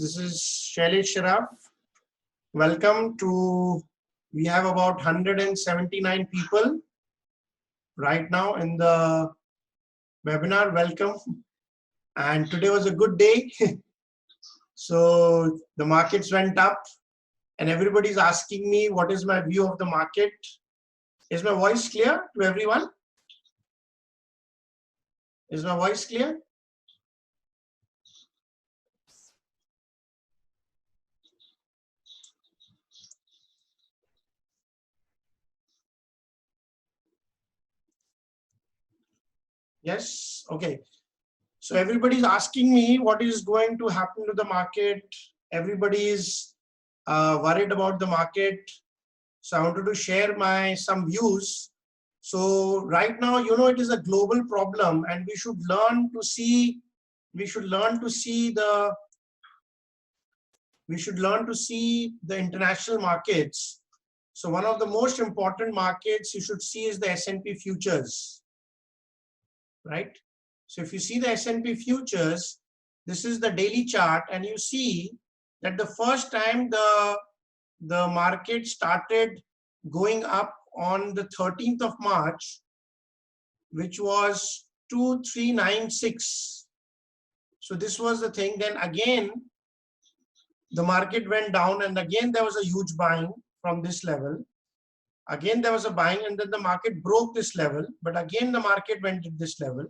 This is Shailesh Sharaf. Welcome to, we have about 179 people right now in the webinar. Welcome. And today was a good day. So the markets went up and everybody's asking me what is my view of the market. Is my voice clear to everyone? Is my voice clear? Yes, okay. So everybody's asking me what is going to happen to the market. Everybody is worried about the market. So I wanted to share some views. So right now, you know, it is a global problem, and we should learn to see the international markets. So one of the most important markets you should see is the S&P futures, right? So if you see the S&P futures, this is the daily chart, and you see that the first time the market started going up on the 13th of March, which was 2396. So this was the thing. Then again, the market went down, and again there was a huge buying from this level. Again there was a buying, and then the market broke this level, but again the market went to this level.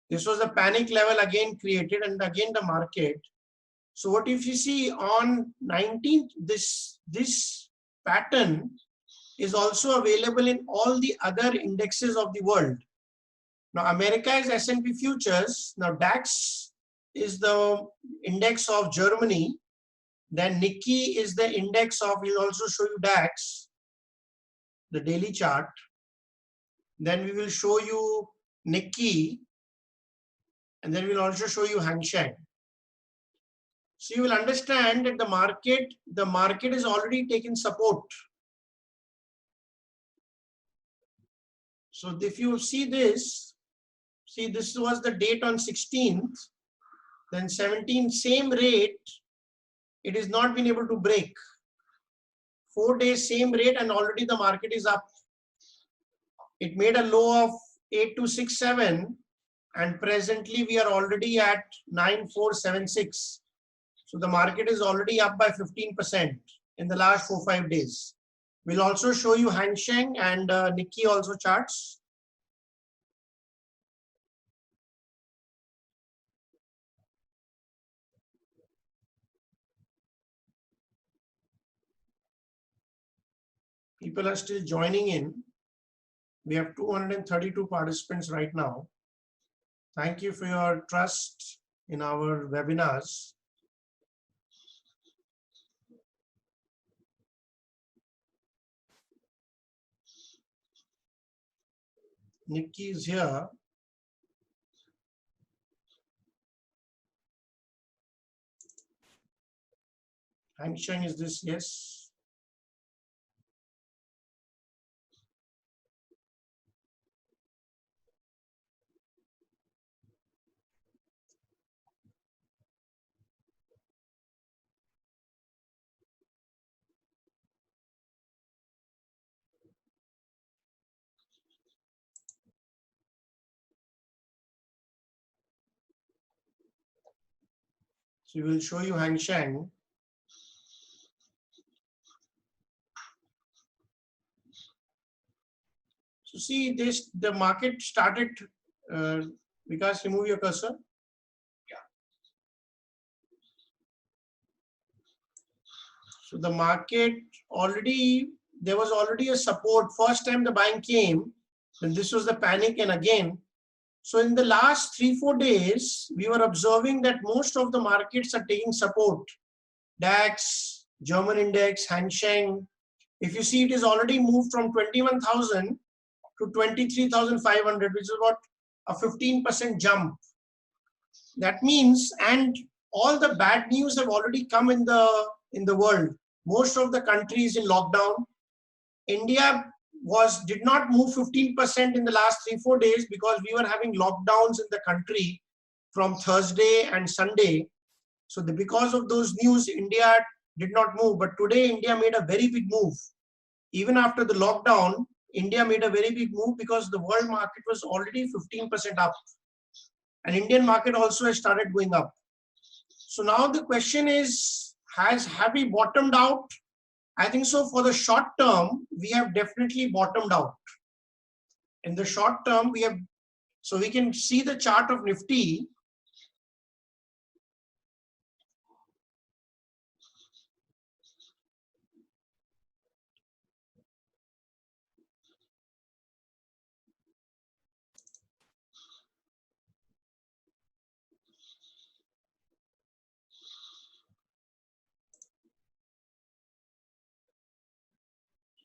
This was a panic level again created, and again the market. So what if you see on 19th, this pattern is also available in all the other indexes of the world. Now America is S&P futures. Now DAX is the index of Germany. Then Nikkei is the index of, we'll also show you DAX, the daily chart. Then we will show you Nikkei, and then we'll also show you Hang Seng. So you will understand that the market is already taken support. So if you see this was the date on 16th, then 17th, same rate, it has not been able to break. 4 days, same rate, and already the market is up. It made a low of 8267, and presently we are already at 9476. So the market is already up by 15% in the last 4-5 days. We'll also show you Hang Seng and Nikkei also charts. People are still joining in. We have 232 participants right now. Thank you for your trust in our webinars. Nikkei is here. Hang Seng is this, yes. So we will show you Hang Seng. So see this, the market started, Vikas, remove your cursor. Yeah. So the market already, there was already a support. First time the buying came, and this was the panic, and again. So in the last 3-4 days, we were observing that most of the markets are taking support. DAX, German index, Hang Seng. If you see, it is already moved from 21,000 to 23,500, which is about a 15% jump. That means, and all the bad news have already come in the world. Most of the countries in lockdown. India did not move 15% in the last 3-4 days because we were having lockdowns in the country from Thursday and Sunday. So because of those news, India did not move. But today, India made a very big move. Even after the lockdown, India made a very big move because the world market was already 15% up. And Indian market also has started going up. So now the question is, have we bottomed out? I think so. For the short term, we have definitely bottomed out. In the short term, we have, so we can see the chart of Nifty.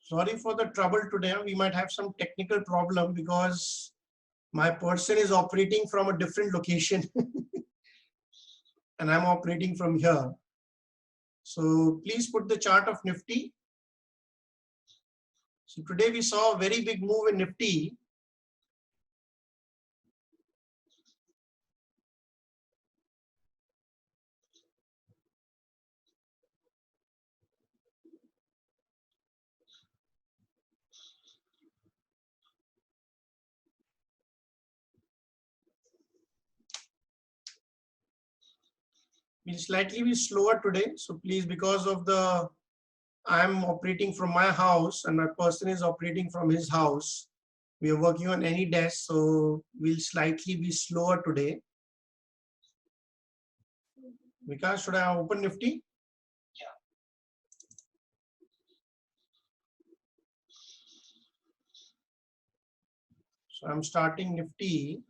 Sorry for the trouble today. We might have some technical problem because my person is operating from a different location and I'm operating from here. So please put the chart of Nifty. So today we saw a very big move in Nifty. We'll slightly be slower today. So please, because of the, I'm operating from my house and my person is operating from his house. We are working on any desk, so we'll slightly be slower today. Vikas, should I open Nifty? Yeah. So I'm starting Nifty.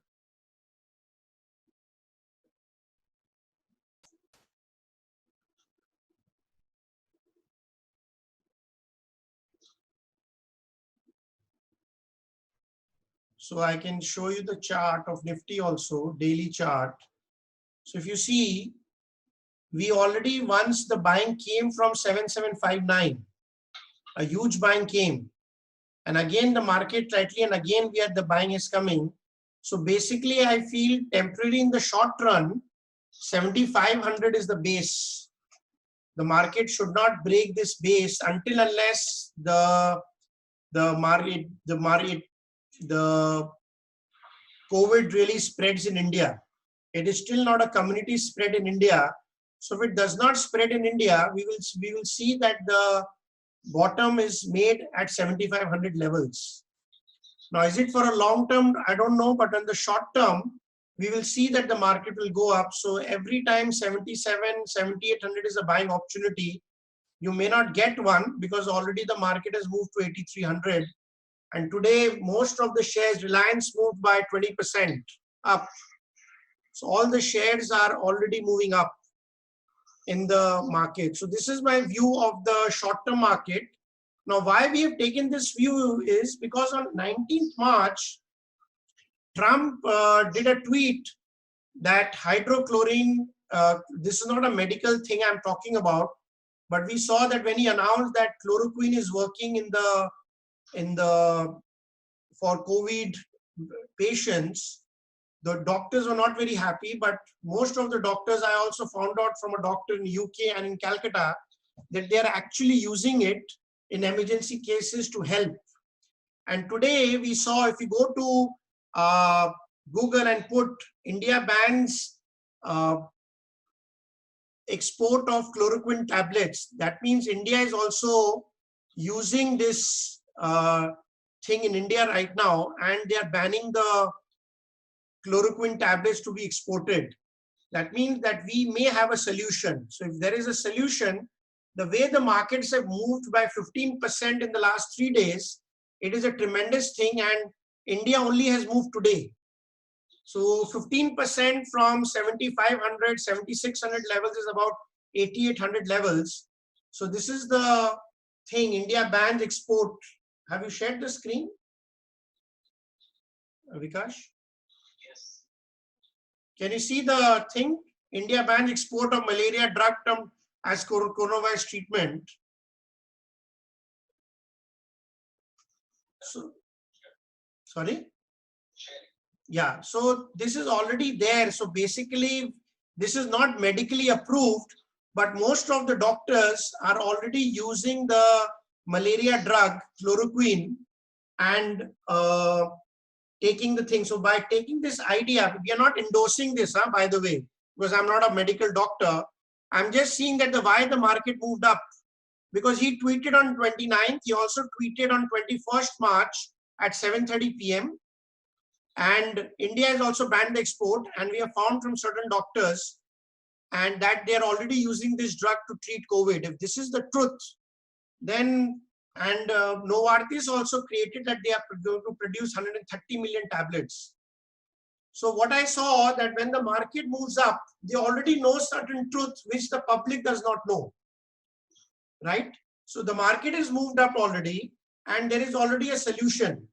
So I can show you the chart of Nifty also, daily chart. So if you see, we already, once the buying came from 7759, a huge buying came. And again, the market slightly, and again, we had the buying is coming. So basically, I feel temporarily in the short run, 7,500 is the base. The market should not break this base until unless the COVID really spreads in India. It is still not a community spread in India. So if it does not spread in India, we will see that the bottom is made at 7,500 levels. Now, is it for a long term? I don't know, but in the short term, we will see that the market will go up. So every time 77, 7,800 is a buying opportunity, you may not get one because already the market has moved to 8,300. And today, most of the shares, Reliance moved by 20% up. So all the shares are already moving up in the market. So this is my view of the short-term market. Now, why we have taken this view is because on 19th March, Trump did a tweet that hydrochlorine, this is not a medical thing I'm talking about, but we saw that when he announced that chloroquine is working for COVID patients, the doctors were not very happy, but most of the doctors, I also found out from a doctor in UK and in Calcutta, that they are actually using it in emergency cases to help. And today we saw, if you go to Google and put India bans export of chloroquine tablets, that means India is also using this thing in India right now, and they are banning the chloroquine tablets to be exported. That means that we may have a solution. So if there is a solution, the way the markets have moved by 15% in the last 3 days, it is a tremendous thing, and India only has moved today. So 15% from 7,500, 7,600 levels is about 8,800 levels. So this is the thing, India bans export. Have you shared the screen, Vikash? Yes. Can you see the thing? India bans export of malaria drug term as coronavirus treatment. So, sorry? Yeah, so this is already there. So basically, This is not medically approved, but most of the doctors are already using the malaria drug, chloroquine, and taking the thing. So by taking this idea, we are not endorsing this, by the way, because I'm not a medical doctor. I'm just seeing that why the market moved up. Because he tweeted on 29th, he also tweeted on 21st March at 7:30 p.m. And India has also banned the export, and we have found from certain doctors and that they're already using this drug to treat COVID. If this is the truth, then, and Novartis also created that they are going to produce 130 million tablets. So what I saw that when the market moves up, they already know certain truth which the public does not know, right? So the market is moved up already, and there is already a solution.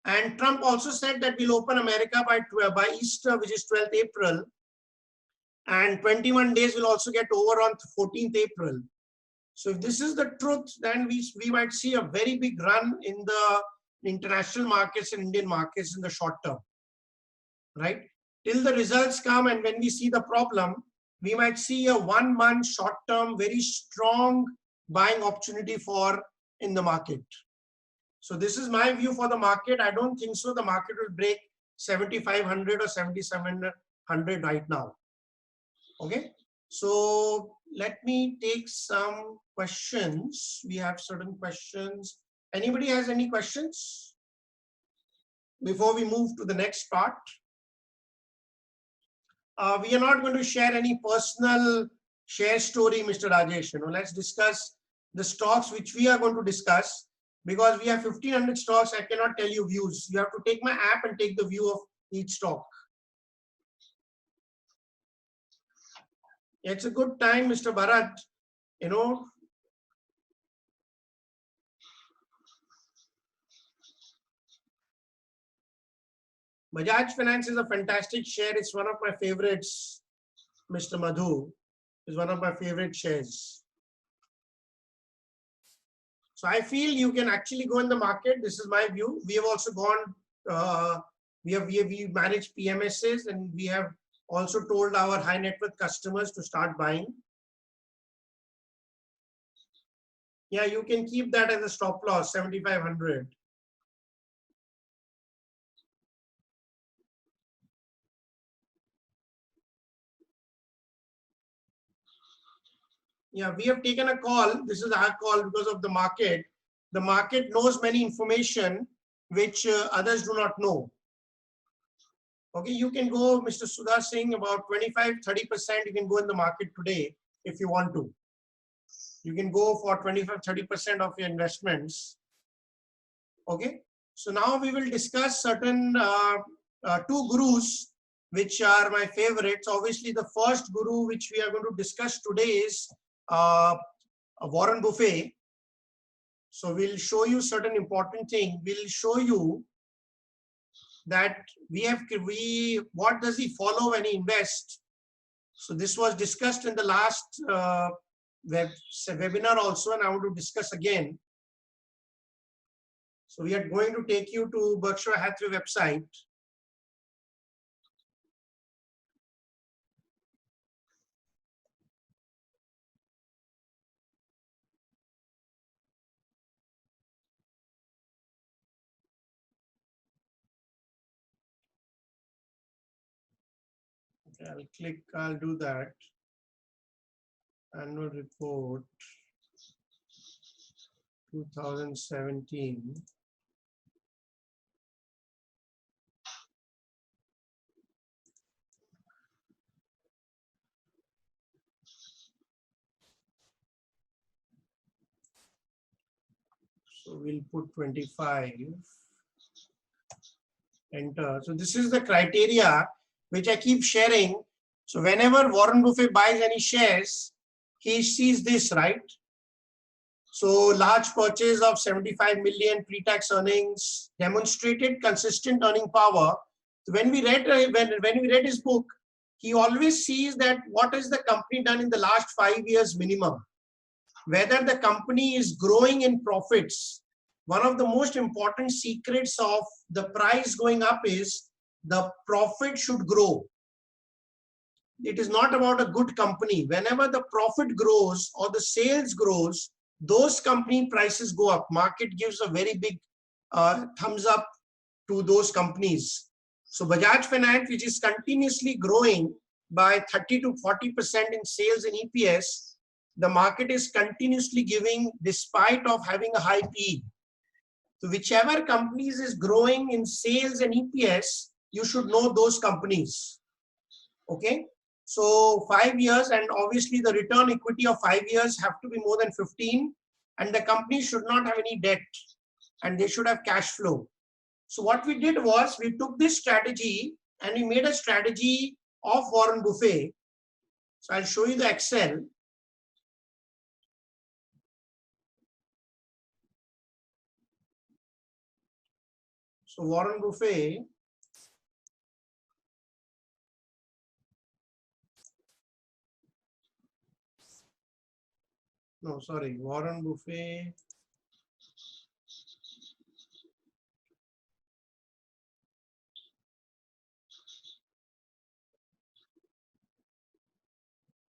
And Trump also said that we'll open America by Easter, which is 12th April. And 21 days will also get over on 14th April. So if this is the truth, then we might see a very big run in the international markets and Indian markets in the short term, right? Till the results come, and when we see the problem, we might see a 1 month short term, very strong buying opportunity in the market. So this is my view for the market. I don't think so the market will break 7,500 or 7,700 right now. Okay, so let me take some questions. We have certain questions. Anybody has any questions before we move to the next part? We are not going to share any personal share story, Mr. Rajesh. Let's discuss the stocks which we are going to discuss. Because we have 1,500 stocks, I cannot tell you views. You have to take my app and take the view of each stock. It's a good time, Mr. Bharat. Bajaj Finance is a fantastic share. It's one of my favorites, Mr. Madhu. It's one of my favorite shares. So I feel you can actually go in the market. This is my view. We have also gone, we manage PMSs, and we have also told our high net worth customers to start buying. Yeah, you can keep that as a stop loss, 7,500. Yeah, we have taken a call. This is our call because of the market. The market knows many information which others do not know. Okay, you can go, Mr. Sudha Singh, about 25-30%. You can go in the market today if you want to. You can go for 25-30% of your investments. Okay, so now we will discuss certain two gurus which are my favorites. Obviously, the first guru which we are going to discuss today is Warren Buffett. So we'll show you certain important thing. We'll show you that what does he follow when he invests. So this was discussed in the last webinar also, and I want to discuss again. So we are going to take you to Berkshire Hathaway website. Okay, I'll do that. Annual report 2017. So we'll put 25, enter. So this is the criteria which I keep sharing. So whenever Warren Buffett buys any shares, he sees this, right? So large purchase of 75 million pre-tax earnings, demonstrated consistent earning power. So when we read his book, he always sees that what has the company done in the last 5 years minimum. Whether the company is growing in profits. One of the most important secrets of the price going up is the profit should grow. it is not about a good company. Whenever the profit grows or the sales grows, those company prices go up. Market gives a very big thumbs up to those companies. So Bajaj Finance, which is continuously growing by 30 to 40% in sales and EPS, the market is continuously giving despite of having a high PE. So whichever companies is growing in sales and EPS, you should know those companies. Okay. So 5 years, and obviously the return equity of 5 years have to be more than 15, and the company should not have any debt, and they should have cash flow. So what we did was we took this strategy and we made a strategy of Warren Buffett. So I'll show you the Excel. So Warren Buffett, no, sorry, Warren Buffett.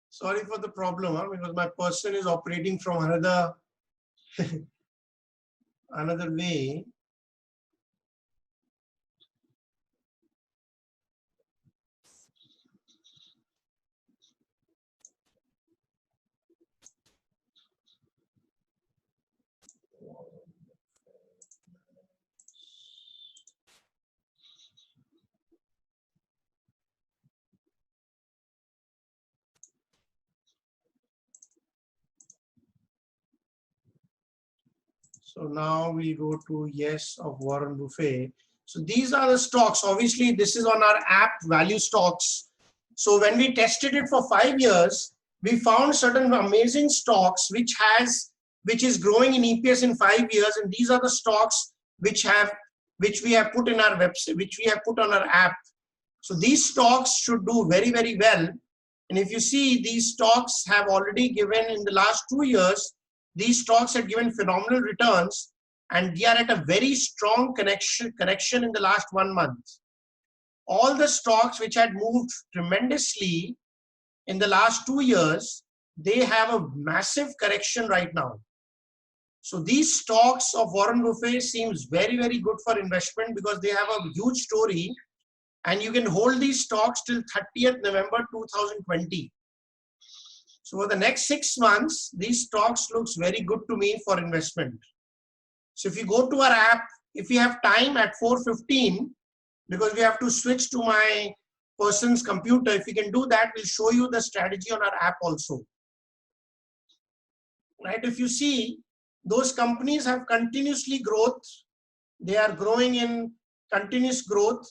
Sorry for the problem, because my person is operating from another another way. So now we go to yes of Warren Buffett. So these are the stocks. Obviously, this is on our app value stocks. So when we tested it for 5 years, we found certain amazing stocks which is growing in EPS in 5 years, and these are the stocks which we have put in our website, which we have put on our app. So these stocks should do very, very well. And if you see, these stocks have already given in the last 2 years, these stocks have given phenomenal returns, and they are at a very strong correction in the last 1 month. All the stocks which had moved tremendously in the last 2 years, they have a massive correction right now. So these stocks of Warren Buffett seems very, very good for investment because they have a huge story, and you can hold these stocks till 30th November 2020. So for the next 6 months, these stocks looks very good to me for investment. So if you go to our app, if you have time at 4:15, because we have to switch to my person's computer, if you can do that, we'll show you the strategy on our app also. Right? If you see, those companies have continuously growth. They are growing in continuous growth.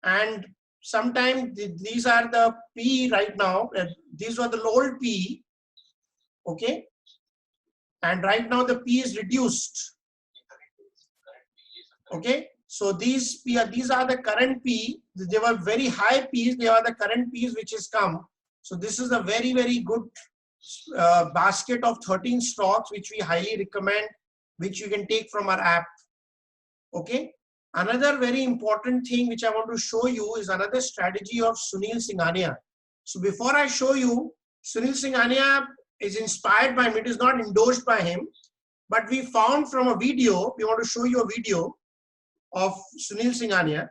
And sometimes these are the P right now. These were the old P. Okay. And right now the P is reduced. Okay. So these are the current P. They were very high P's. They are the current P's which has come. So this is a very, very good basket of 13 stocks which we highly recommend, which you can take from our app. Okay. Another very important thing which I want to show you is another strategy of Sunil Singhania. So before I show you, Sunil Singhania is inspired by him. It is not endorsed by him, but we found from a video, we want to show you a video of Sunil Singhania.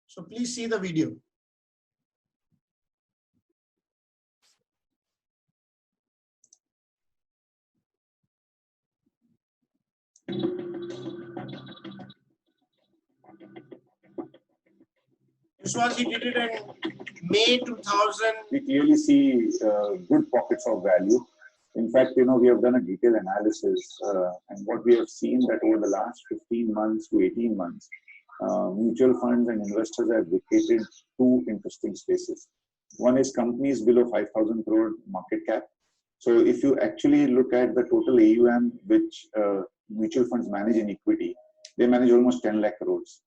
So please see the video. This was, he did it in May 2000. We clearly see good pockets of value. In fact, we have done a detailed analysis, and what we have seen that over the last 15 months to 18 months, mutual funds and investors have vacated two interesting spaces. One is companies below 5,000 crore market cap. So if you actually look at the total AUM which mutual funds manage in equity, they manage almost 10 lakh crores.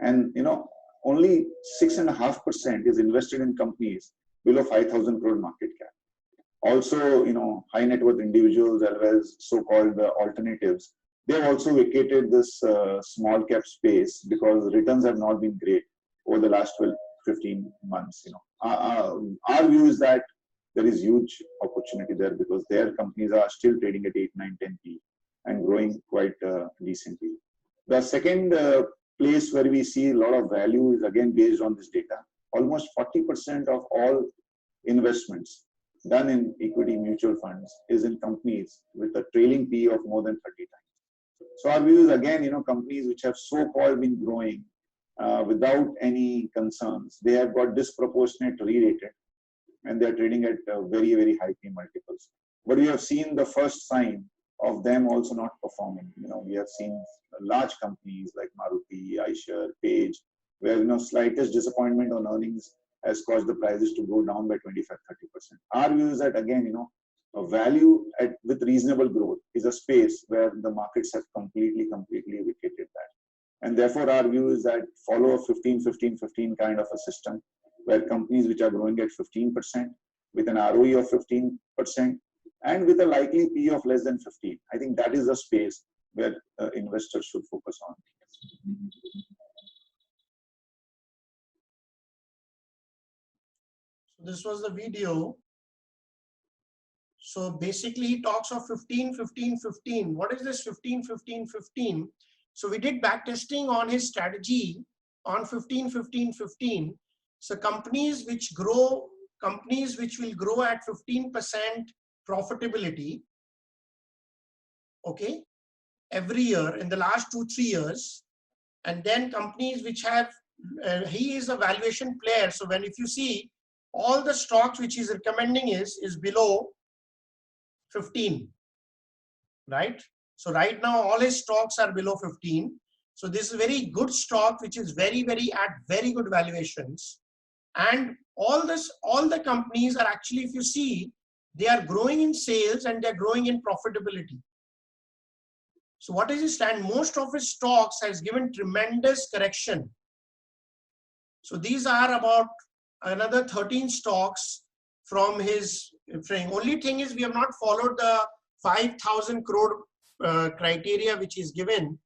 And only 6.5% is invested in companies below 5,000 crore market cap. Also, high net worth individuals as well as so-called alternatives, they have also vacated this small cap space because returns have not been great over the last 12, 15 months. Our view is that there is huge opportunity there because their companies are still trading at 8, 9, 10 P and growing quite decently. The second place where we see a lot of value is again based on this data. Almost 40% of all investments done in equity mutual funds is in companies with a trailing P of more than 30 times. So our view is again, companies which have so-called been growing without any concerns, they have got disproportionate re-rated and they're trading at very, very high P multiples. But we have seen the first sign of them also not performing. We have seen large companies like Maruti, Eicher, Page, where slightest disappointment on earnings has caused the prices to go down by 25-30%. Our view is that again, a value with reasonable growth is a space where the markets have completely vacated that. And therefore, our view is that follow a 15-15-15 kind of a system where companies which are growing at 15% with an ROE of 15% and with a likely P of less than 15. I think that is a space where investors should focus on. So this was the video. So basically he talks of 15, 15, 15. What is this 15, 15, 15? So we did back testing on his strategy on 15, 15, 15. So companies which will grow at 15% profitability, okay, every year in the last 2-3 years. And then companies which have, he is a valuation player. So if you see all the stocks which he's recommending is below 15, right? So right now all his stocks are below 15. So this is very good stock, which is very at very good valuations. And all the companies are actually, if you see, they are growing in sales and they're growing in profitability. So what is his stand? Most of his stocks has given tremendous correction. So these are about another 13 stocks from his frame. Only thing is we have not followed the 5,000 crore criteria which is given.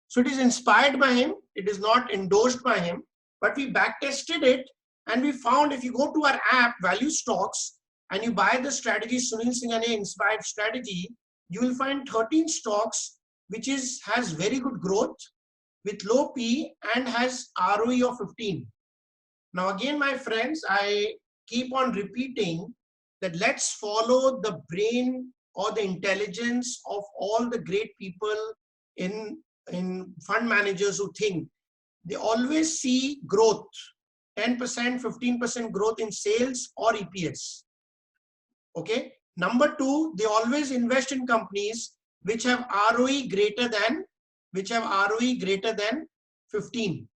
So it is inspired by him. It is not endorsed by him, but we back tested it and we found if you go to our app Value Stocks and you buy the strategy Sunil Singhania inspired strategy, you will find 13 stocks which has very good growth with low P and has ROE of 15. Now again, my friends, I keep on repeating that let's follow the brain or the intelligence of all the great people in fund managers who think. They always see growth, 10%, 15% growth in sales or EPS. Okay. Number two, they always invest in companies which have ROE greater than 15.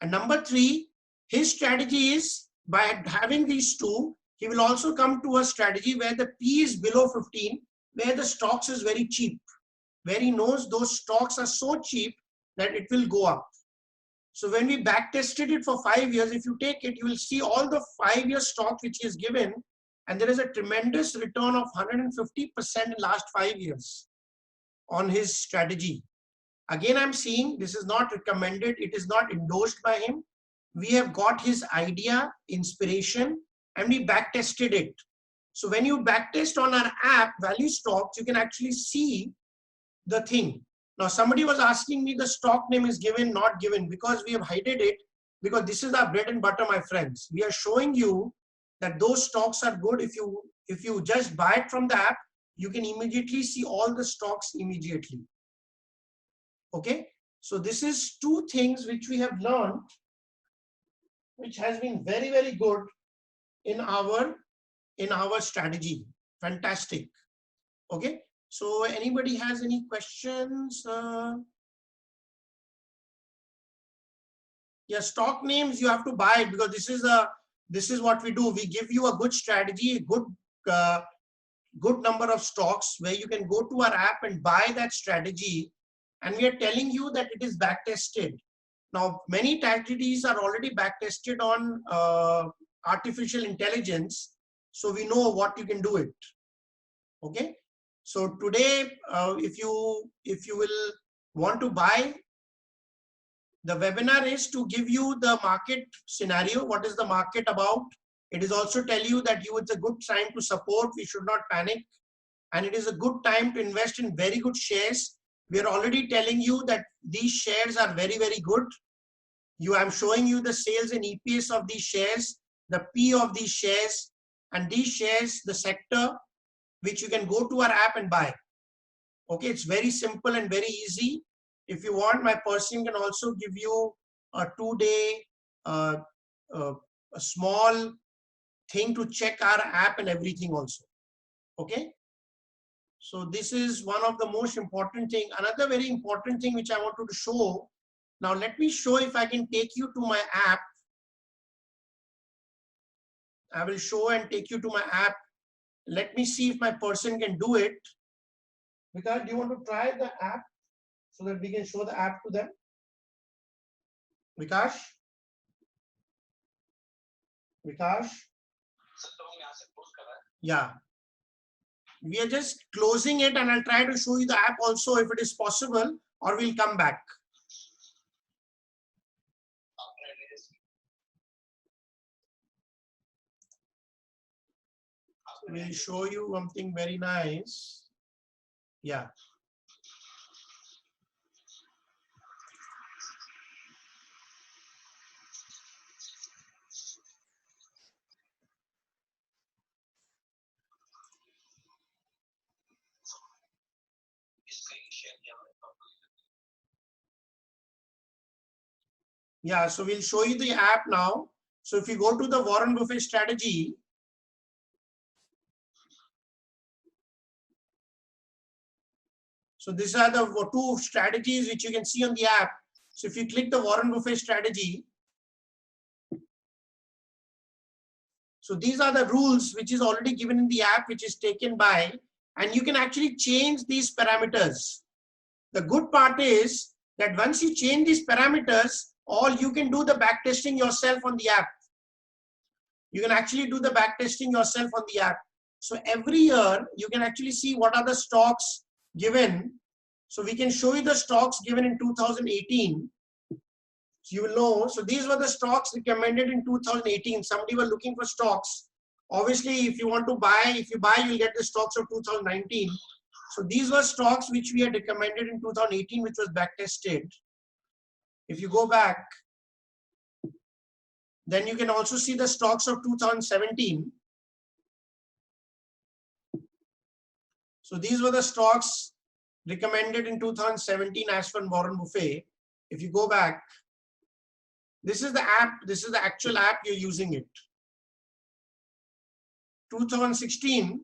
And number three, his strategy is by having these two, he will also come to a strategy where the P is below 15, where the stocks is very cheap, where he knows those stocks are so cheap that it will go up. So when we back tested it for 5 years, if you take it, you will see all the 5-year stocks which he has given, and there is a tremendous return of 150% in last 5 years on his strategy. Again, I'm seeing this is not recommended. It is not endorsed by him. We have got his idea, inspiration, and we back tested it. So when you back test on our app, Value Stocks, you can actually see the thing. Now, somebody was asking me the stock name is given, not given, because we have hidden it, because this is our bread and butter, my friends. We are showing you that those stocks are good. If you just buy it from the app, you can immediately see all the stocks immediately. Okay. So this is 2 things which we have learned, which has been very good in our strategy. Fantastic. Okay. So anybody has any questions? Yeah, stock names you have to buy it because this is what we do. We give you a good strategy, a good number of stocks where you can go to our app and buy that strategy, and we are telling you that it is back tested. Now, many strategies are already back tested on artificial intelligence. so we know what you can do it. Okay. So today, if you will want to buy, the webinar is to give you the market scenario. What is the market about? It is also tell you that it's a good time to support. We should not panic. And it is a good time to invest in very good shares. We are already telling you that these shares are very, very good. I'm showing you the sales and EPS of these shares, the P of these shares, and these shares, the sector, which you can go to our app and buy. Okay, it's very simple and very easy. If you want, my person can also give you a 2-day, a small thing to check our app and everything also. Okay. So this is one of the most important thing. Another very important thing which I wanted to show. Now let me show if I can take you to my app. I will show and take you to my app. Let me see if my person can do it. Because do you want to try the app so that we can show the app to them? Vikash? Vikash? Yeah. We are just closing it and I'll try to show you the app also if it is possible, or we'll come back. We'll show you something very nice. Yeah. Yeah, so we'll show you the app now. So if you go to the Warren Buffett strategy, so these are the 2 strategies which you can see on the app. So if you click the Warren Buffett strategy, so these are the rules which is already given in the app, which is taken by, and you can actually change these parameters. The good part is that once you change these parameters, all you can do the back testing yourself on the app. You can actually do the back testing yourself on the app. So every year you can actually see what are the stocks given. So we can show you the stocks given in 2018. So you will know. So these were the stocks recommended in 2018. Somebody were looking for stocks. Obviously, if you want to buy, if you buy, you'll get the stocks of 2019. So these were stocks which we had recommended in 2018, which was back tested. If you go back, then you can also see the stocks of 2017. So these were the stocks recommended in 2017 as per Warren Buffett. If you go back, this is the app, this is the actual app, you're using it. 2016,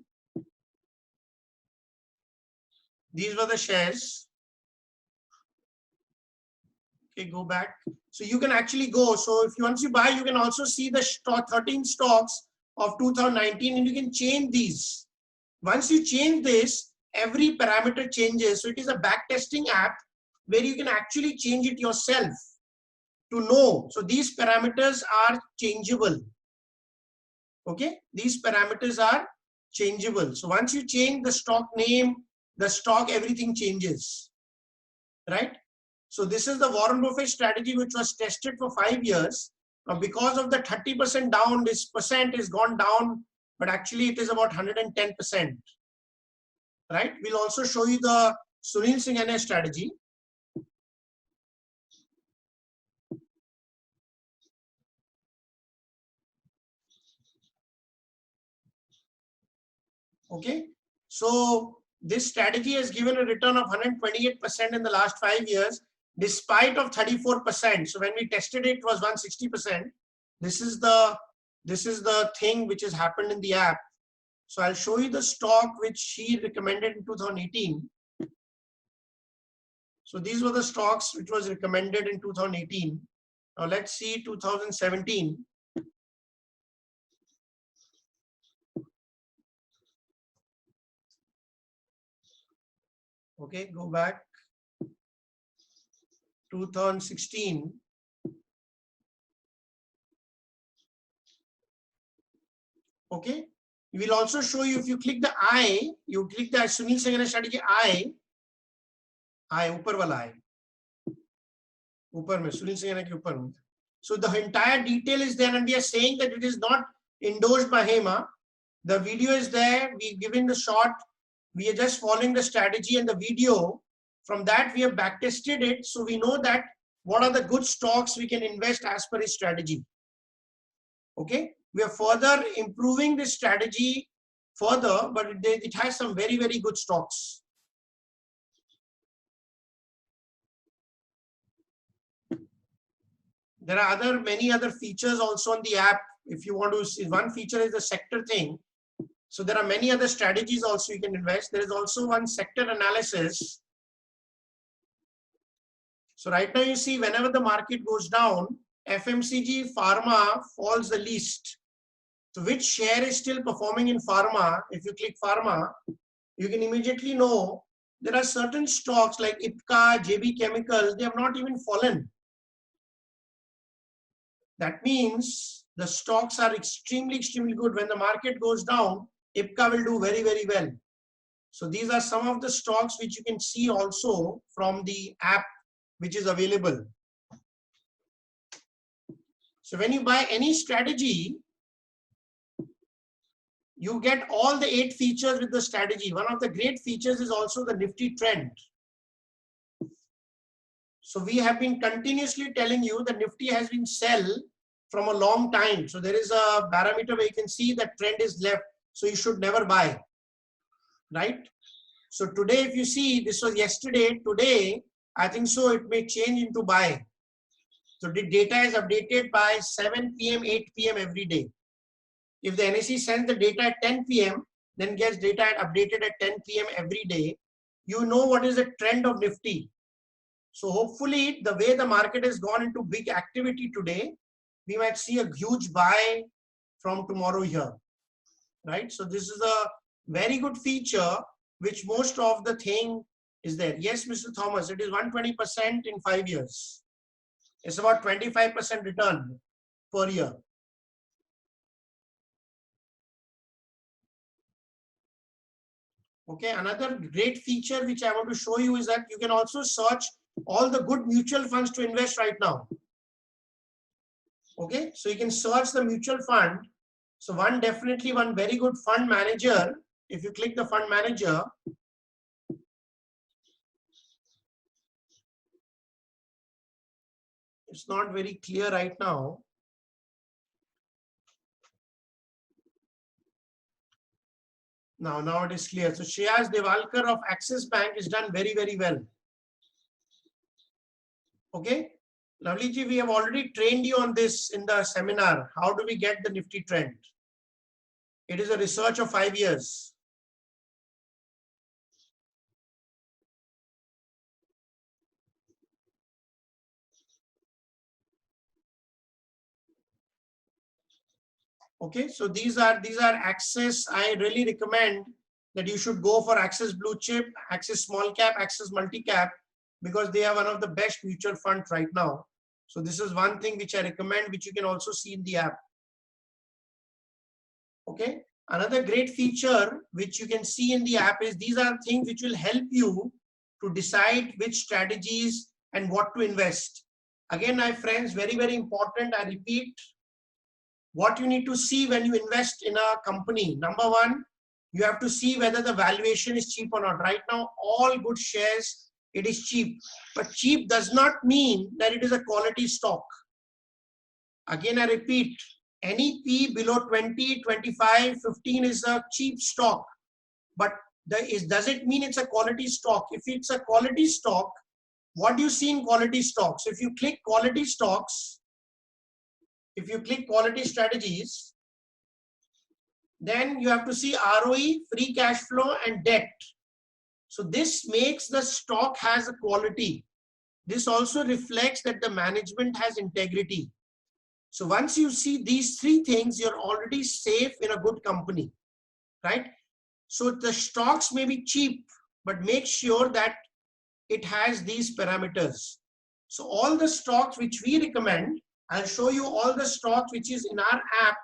these were the shares. Okay, go back. So you can actually go. So if once you buy, you can also see the 13 stocks of 2019 and you can change these. Once you change this, every parameter changes. So it is a back testing app where you can actually change it yourself to know. So these parameters are changeable. Okay, these parameters are changeable. So once you change the stock name, the stock, everything changes, right? So this is the Warren Buffett strategy, which was tested for 5 years. Now, because of the 30% down, this percent is gone down, but actually it is about 110%, right? We'll also show you the Sunil Singhania strategy. Okay, so this strategy has given a return of 128% in the last 5 years, despite of 34%. So when we tested it, it was 160%. This is the thing which has happened in the app. So I'll show you the stock which he recommended in 2018. So these were the stocks which was recommended in 2018. Now let's see 2017. Okay, go back. 2016. Okay, We will also show you, if you click the I, you click the Sunil Singhania strategy I, ऊपर वाला I, ऊपर में Sunil Singhania के ऊपर में. So the entire detail is there, and we are saying that it is not endorsed by Hema. The video is there. We given the short. We are just following the strategy and the video. From that, we have backtested it, so we know that what are the good stocks we can invest as per his strategy. Okay, we are further improving this strategy further, but it has some very, very good stocks. There are many other features also on the app. If you want to see, one feature is the sector thing. So there are many other strategies also you can invest. There is also one sector analysis. So right now you see, whenever the market goes down, FMCG pharma falls the least. So which share is still performing in pharma? If you click pharma, you can immediately know there are certain stocks like Ipca, JB Chemicals, they have not even fallen. That means the stocks are extremely, extremely good. When the market goes down, Ipca will do very, very well. So these are some of the stocks which you can see also from the app which is available. So when you buy any strategy, you get all the 8 features with the strategy. One of the great features is also the Nifty trend. So we have been continuously telling you that Nifty has been sell from a long time. So there is a parameter where you can see that trend is left. So you should never buy, right? So today, if you see, this was yesterday, today, I think so it may change into buy. So the data is updated by 7 p.m., 8 p.m. every day. If the NSE sends the data at 10 p.m., then gets data updated at 10 p.m. every day, you know what is the trend of Nifty. So hopefully the way the market has gone into big activity today, we might see a huge buy from tomorrow here, right? So this is a very good feature which most of the thing is there. Yes, Mr. Thomas, it is 120% in 5 years. It's about 25% return per year. Okay, another great feature which I want to show you is that you can also search all the good mutual funds to invest right now. Okay, so you can search the mutual fund. So one very good fund manager, if you click the fund manager, it's not very clear right now. Now it is clear. So Shreyas Devalkar of Axis Bank is done very, very well. Okay, Lovelyji, we have already trained you on this in the seminar. How do we get the Nifty trend? It is a research of 5 years. Okay, so these are Axis. I really recommend that you should go for Axis Blue Chip, Axis Small Cap, Axis Multi Cap, because they are one of the best mutual funds right now. So this is one thing which I recommend, which you can also see in the app. Okay, another great feature which you can see in the app is these are things which will help you to decide which strategies and what to invest. Again, my friends, very, very important. I repeat, what you need to see when you invest in a company. Number one, you have to see whether the valuation is cheap or not. Right now, all good shares, it is cheap. But cheap does not mean that it is a quality stock. Again, I repeat, any P below 20, 25, 15 is a cheap stock. But does it mean it's a quality stock? If it's a quality stock, what do you see in quality stocks? If you click quality stocks, if you click quality strategies, then you have to see ROE, free cash flow, and debt. So this makes the stock has a quality. This also reflects that the management has integrity. So once you see these 3 things, you're already safe in a good company, right? So the stocks may be cheap, but make sure that it has these parameters. So all the stocks which we recommend, I'll show you all the stocks which is in our app,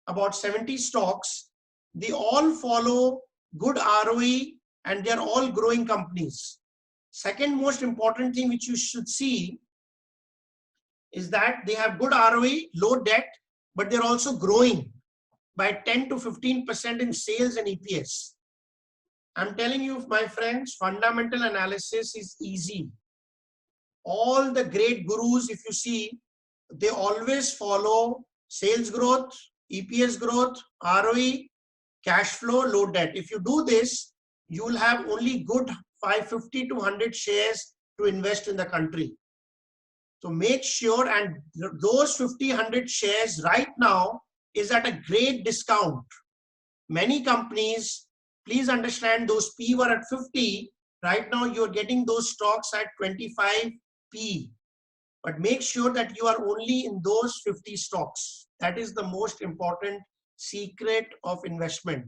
about 70 stocks. they all follow good ROE and they are all growing companies. Second most important thing which you should see is that they have good ROE, low debt, but they're also growing by 10 to 15% in sales and EPS. I'm telling you, my friends, fundamental analysis is easy. All the great gurus, if you see, they always follow sales growth, EPS growth, ROE, cash flow, low debt. If you do this, you will have only good 550 to 100 shares to invest in the country. So make sure, and those 50, 100 shares right now is at a great discount. Many companies, please understand, those P were at 50. Right now you're getting those stocks at 25 P. But make sure that you are only in those 50 stocks. That is the most important secret of investment.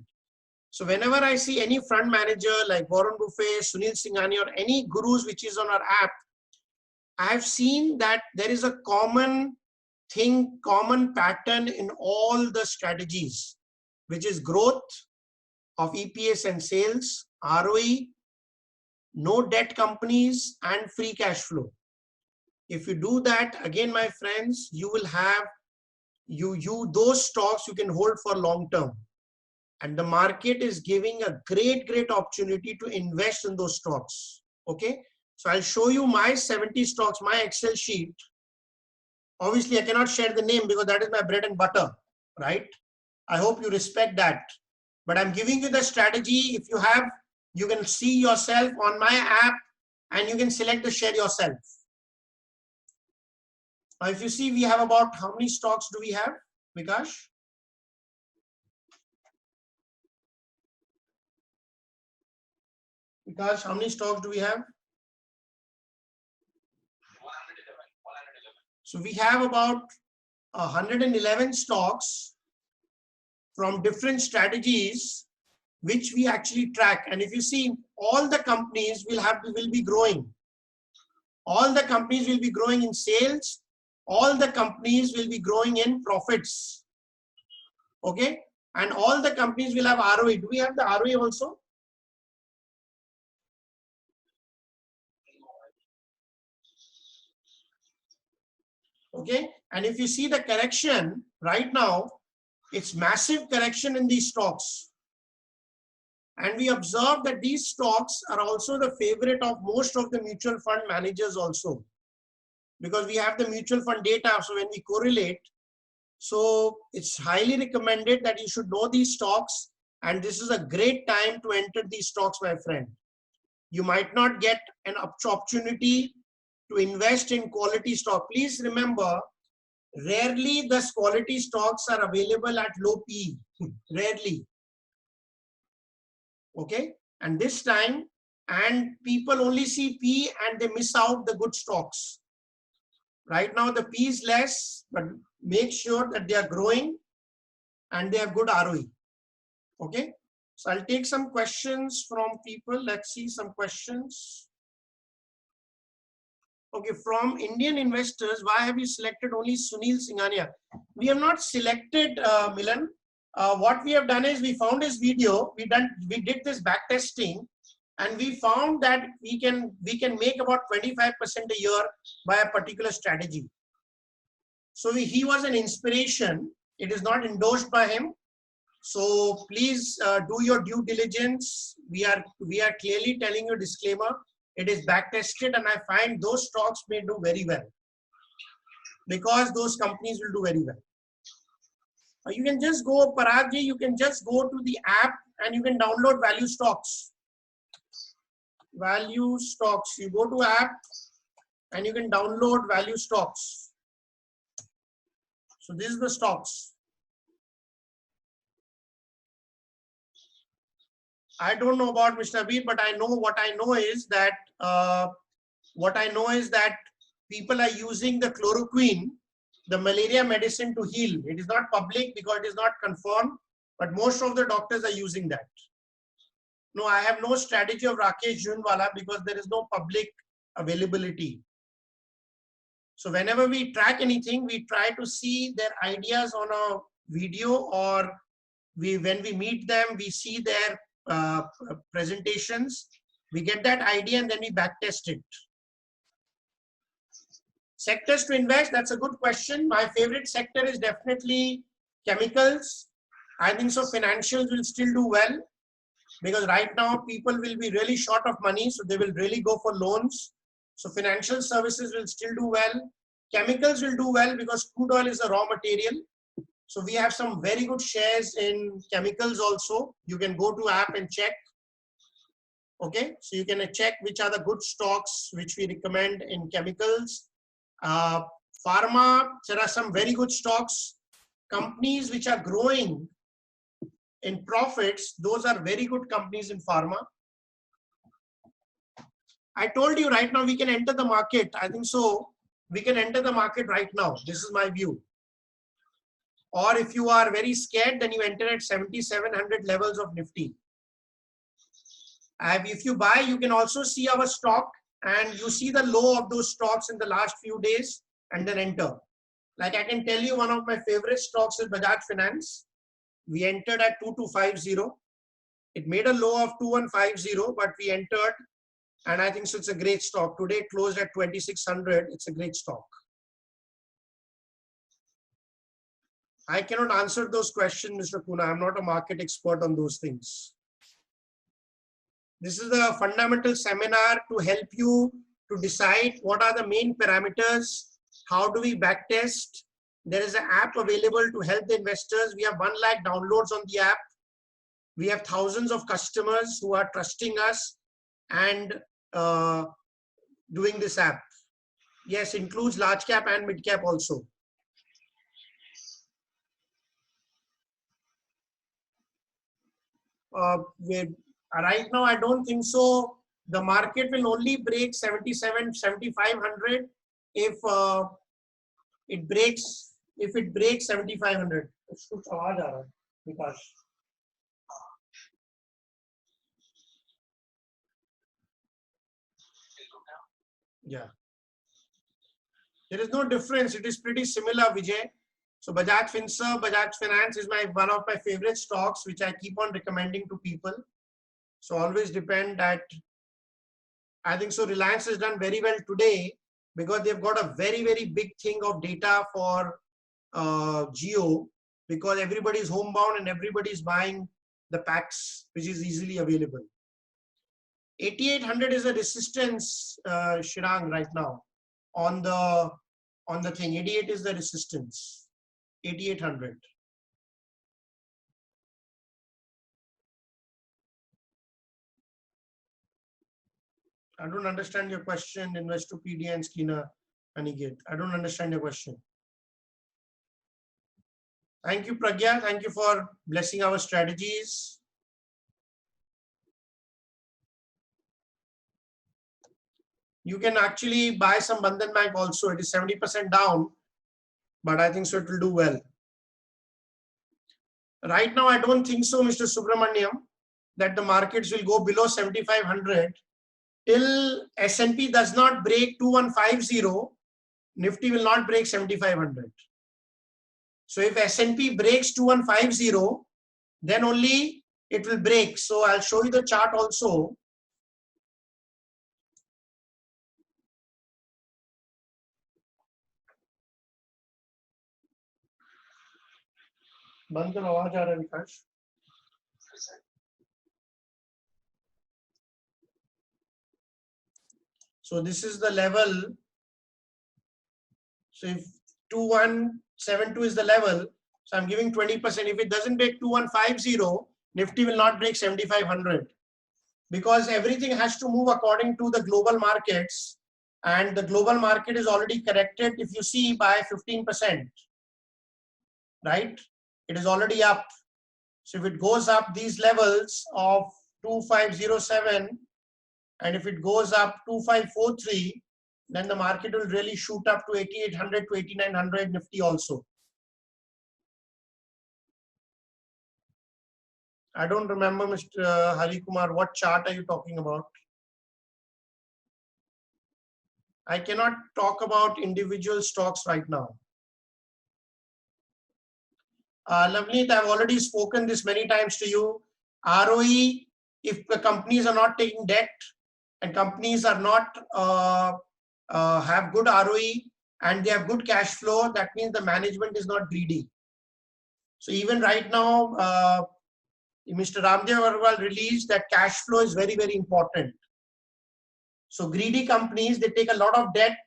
So whenever I see any fund manager like Warren Buffett, Sunil Singhania, or any gurus which is on our app, I have seen that there is a common thing, common pattern in all the strategies, which is growth of EPS and sales, ROE, no debt companies, and free cash flow. If you do that, again, my friends, you will have those stocks you can hold for long term. And the market is giving a great opportunity to invest in those stocks. Okay. So I'll show you my 70 stocks, my Excel sheet. Obviously, I cannot share the name because that is my bread and butter, right? I hope you respect that. But I'm giving you the strategy. If you have, you can see yourself on my app and you can select the share yourself. Now, if you see, we have about, how many stocks do we have, Vikash? Vikash, how many stocks do we have? 111. So we have about 111 stocks from different strategies, which we actually track. And if you see, all the companies will be growing. All the companies will be growing in sales. All the companies will be growing in profits. Okay. And all the companies will have ROE. Do we have the ROE also? Okay. And if you see the correction right now, it's massive correction in these stocks. And we observe that these stocks are also the favorite of most of the mutual fund managers also, because we have the mutual fund data. So when we correlate, so it's highly recommended that you should know these stocks. And this is a great time to enter these stocks, my friend. You might not get an opportunity to invest in quality stock. Please remember, rarely the quality stocks are available at low P. Rarely. Okay. And this time, and people only see P and they miss out the good stocks. Right now, the P is less, but make sure that they are growing and they have good ROE. Okay. So I'll take some questions from people. Let's see some questions. Okay, from Indian investors, why have you selected only Sunil Singhania? We have not selected Milan. What we have done is we found his video. We did this back testing, and we found that we can make about 25% a year by a particular strategy. So he was an inspiration. It is not endorsed by him. So please do your due diligence. We are clearly telling you a disclaimer. It is back tested, and I find those stocks may do very well because those companies will do very well. You can just go, Paragji, you can just go to the app and you can download Value Stocks. Value Stocks. You go to app and you can download Value Stocks. So this is the stocks. I don't know about Mr. Abir, but I know what I know is that people are using the chloroquine, the malaria medicine, to heal. It is not public because it is not confirmed, but most of the doctors are using that. No, I have no strategy of Rakesh Jhunwala because there is no public availability. So whenever we track anything, we try to see their ideas on a video or when we meet them, we see their presentations, we get that idea, and then we backtest it. Sectors to invest, that's a good question. My favorite sector is definitely chemicals. I think so financials will still do well, because right now people will be really short of money, so they will really go for loans. So financial services will still do well. Chemicals will do well because crude oil is a raw material. So we have some very good shares in chemicals also. You can go to app and check. Okay, so you can check which are the good stocks which we recommend in chemicals. Pharma, there are some very good stocks. Companies which are growing in profits, those are very good companies in pharma. I told you right now we can enter the market. I think so. We can enter the market right now. This is my view. Or if you are very scared, then you enter at 7,700 levels of Nifty. And if you buy, you can also see our stock and you see the low of those stocks in the last few days and then enter. Like I can tell you, one of my favorite stocks is Bajaj Finance. We entered at 2250. It made a low of 2150, but we entered, and I think so it's a great stock. Today it closed at 2600. It's a great stock. I cannot answer those questions, Mr. Puna. I'm not a market expert on those things. This is a fundamental seminar to help you to decide what are the main parameters, how do we backtest. There is an app available to help the investors. We have 1 lakh downloads on the app. We have thousands of customers who are trusting us and doing this app. Yes, includes large cap and mid cap also. Right now, I don't think so. The market will only break 7,500 if it breaks 7,500. Yeah. There is no difference. It is pretty similar, Vijay. So Bajaj Finserv, Bajaj Finance is one of my favorite stocks, which I keep on recommending to people. So always depend that. I think so Reliance has done very well today because they've got a very, very big thing of data for Jio, because everybody is homebound and everybody is buying the packs, which is easily available. 8,800 is a resistance, Shirang, right now on the thing. 88 is the resistance. 8,800. I don't understand your question, Investopedia and Skinner Aniket. I don't understand your question. Thank you, Pragya. Thank you for blessing our strategies. You can actually buy some Bandhan Bank also. It is 70% down, but I think so it will do well. Right now, I don't think so, Mr. Subramaniam, that the markets will go below 7,500 till S&P does not break 2150. Nifty will not break 7,500. So if S&P breaks 2150, then only it will break. So I'll show you the chart also. बंद करो, आवाज आ रहा है विकास. So this is the level. So if 2172 is the level, so I'm giving 20%. If it doesn't break 2150, Nifty will not break 7,500, because everything has to move according to the global markets, and the global market is already corrected. If you see, by 15%, right? It is already up. So if it goes up these levels of 2507, and if it goes up 2543, then the market will really shoot up to 8,800 to 8,900 Nifty also. I don't remember, Mr. Hari Kumar, what chart are you talking about? I cannot talk about individual stocks right now. Navneet, I've already spoken this many times to you. ROE, if the companies are not taking debt and companies are not have good ROE and they have good cash flow, that means the management is not greedy. So even right now, Mr. Ramdev Agarwal released that cash flow is very, very important. So greedy companies, they take a lot of debt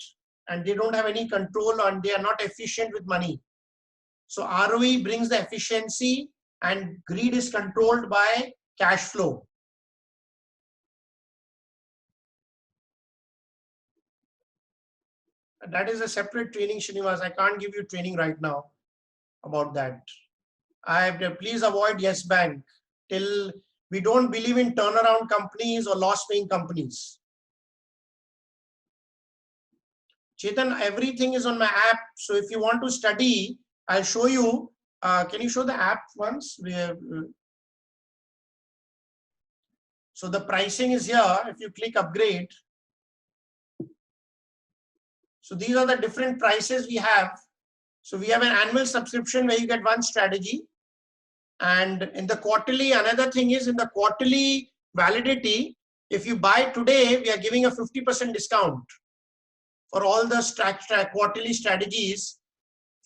and they don't have any control and they are not efficient with money. So ROE brings the efficiency and greed is controlled by cash flow. That is a separate training, Srinivas. I can't give you training right now about that. Please avoid Yes Bank till we don't believe in turnaround companies or loss-paying companies. Chetan, everything is on my app. So if you want to study, I'll show you. Can you show the app once? So the pricing is here. If you click upgrade. So these are the different prices we have. So we have an annual subscription where you get one strategy. And in the quarterly, another thing is in the quarterly validity, if you buy today, we are giving a 50% discount for all the quarterly strategies.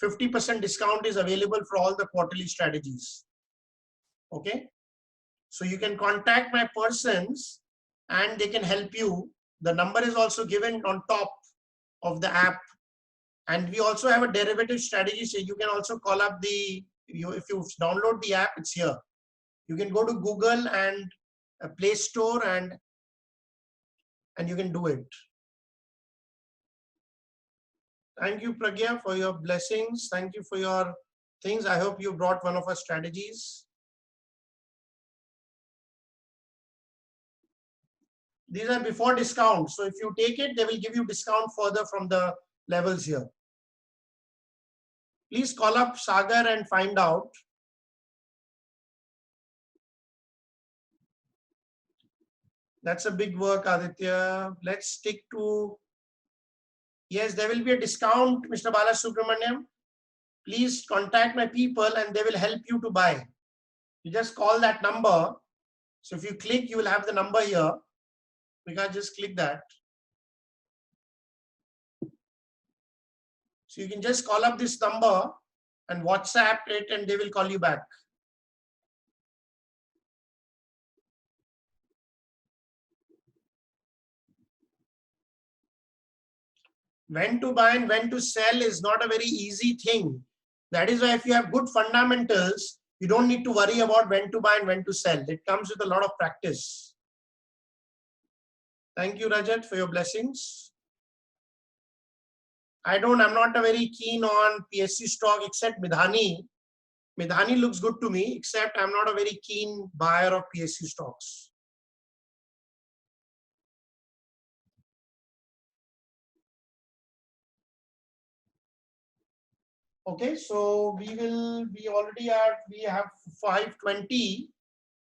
50% discount is available for all the quarterly strategies. Okay. So you can contact my persons and they can help you. The number is also given on top of the app. And we also have a derivative strategy. So you can also call up if you download the app, it's here. You can go to Google and Play Store and you can do it. Thank you, Pragya, for your blessings. Thank you for your things. I hope you brought one of our strategies. These are before discount. So if you take it, they will give you discount further from the levels here. Please call up Sagar and find out. That's a big work, Aditya. Let's stick to, yes, there will be a discount, Mr. Balasubramaniam. Please contact my people and they will help you to buy. You just call that number. So if you click, you will have the number here. We can just click that. So you can just call up this number and WhatsApp it and they will call you back. When to buy and when to sell is not a very easy thing. That is why if you have good fundamentals, you don't need to worry about when to buy and when to sell. It comes with a lot of practice. Thank you, Rajat, for your blessings. I'm not a very keen on PSU stock except Midhani. Midhani looks good to me, except I'm not a very keen buyer of PSU stocks. Okay, so we have 5:20.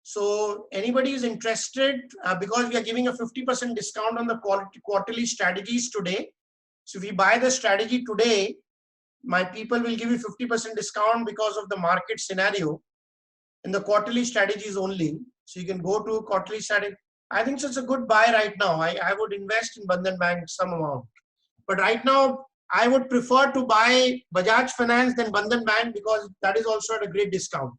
So anybody is interested, because we are giving a 50% discount on the quarterly strategies today. So if you buy the strategy today, my people will give you 50% discount because of the market scenario in the quarterly strategies only. So you can go to quarterly strategy. I think it's a good buy right now. I would invest in Bandhan Bank some amount. But right now, I would prefer to buy Bajaj Finance than Bandhan Bank because that is also at a great discount.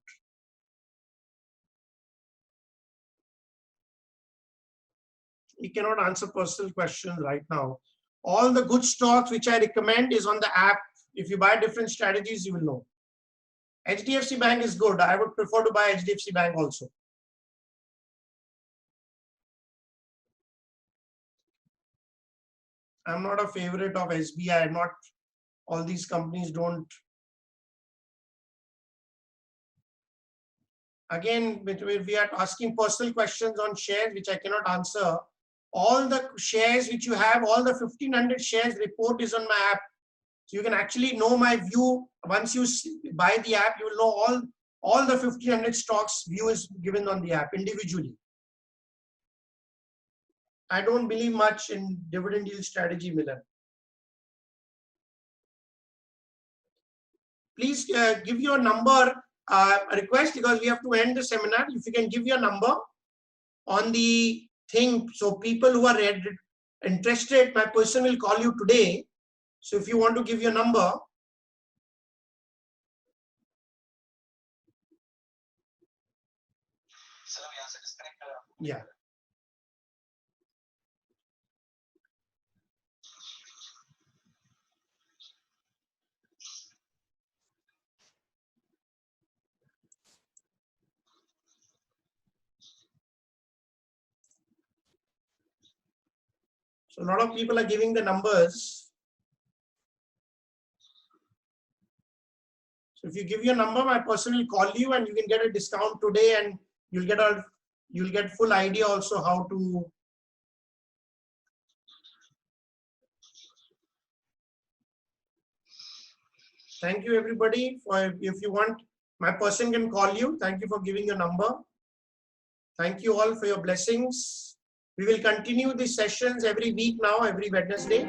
We cannot answer personal questions right now. All the good stocks which I recommend is on the app. If you buy different strategies, you will know. HDFC Bank is good. I would prefer to buy HDFC Bank also. I'm not a favorite of SBI. Not all these companies don't. Again, we are asking personal questions on shares which I cannot answer. All the shares which you have, all the 1500 shares report is on my app. So you can actually know my view. Once you buy the app, you will know all the 1500 stocks view is given on the app individually. I don't believe much in dividend yield strategy, Milan. Please give your number a request, because we have to end the seminar. If you can give your number on the thing, so people who are interested, my person will call you today. So if you want to give your number. Yeah. So a lot of people are giving the numbers. So if you give your number, my person will call you and you can get a discount today, and you'll get full idea also how to. Thank you everybody. If you want, my person can call you. Thank you for giving your number. Thank you all for your blessings. We will continue these sessions every week now, every Wednesday.